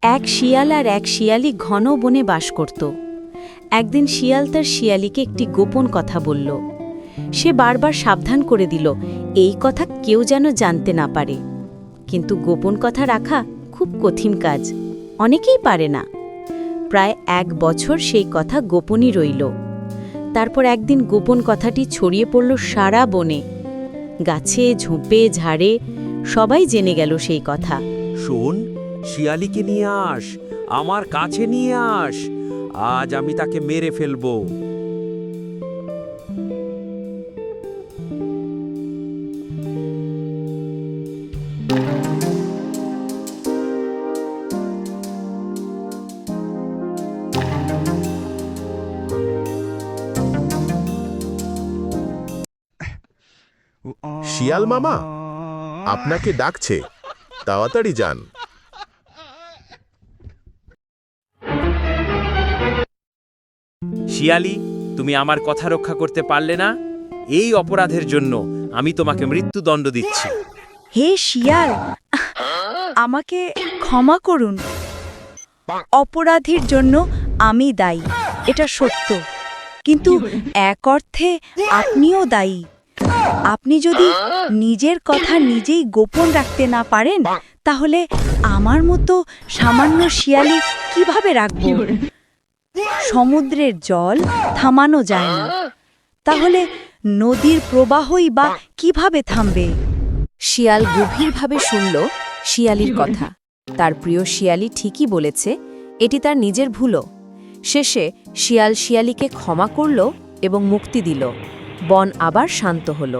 এক শিয়াল আর এক শিয়ালি ঘন বনে বাস করত। একদিন শিয়াল তার শিয়ালিকে একটি গোপন কথা বলল। সে বারবার সাবধান করে দিল, এই কথা কেউ যেন জানতে না পারে। কিন্তু গোপন কথা রাখা খুব কঠিন কাজ, অনেকেই পারে না। প্রায় 1 বছর সেই কথা গোপনই রইল। তারপর একদিন গোপন কথাটি ছড়িয়ে পড়ল সারা বনে। গাছে, ঝোপে, ঝাড়ে সবাই জেনে গেল সেই কথা। শোন, শিয়ালিকে নিয়ে আস, আমার কাছে নিয়ে আস, আজ আমি তাকে মেরে ফেলবো। শিয়াল মামা, আপনাকে ডাকছে, তাড়াতাড়ি যান। শিয়ালি, তুমি আমার কথা রক্ষা করতে পারলে না। এই অপরাধের জন্য আমি তোমাকে মৃত্যুদণ্ড দিচ্ছি। হে শিয়াল, আমাকে ক্ষমা করুন। অপরাধীর জন্য আমি দায়ী, এটা সত্য। কিন্তু এক অর্থে আপনিও দায়ী। আপনি যদি নিজের কথা নিজেই গোপন রাখতে না পারেন, তাহলে আমার মতো সামান্য শিয়ালি কিভাবে রাখব? সমুদ্রের জল থামানো যায় না, তাহলে নদীর প্রবাহই বা কিভাবে থামবে? শিয়াল গভীরভাবে শুনল শিয়ালির কথা। তার প্রিয় শিয়ালি ঠিকই বলেছে, এটি তার নিজের ভুলও। শেষে শিয়াল শিয়ালিকে ক্ষমা করল এবং মুক্তি দিল। বন আবার শান্ত হল।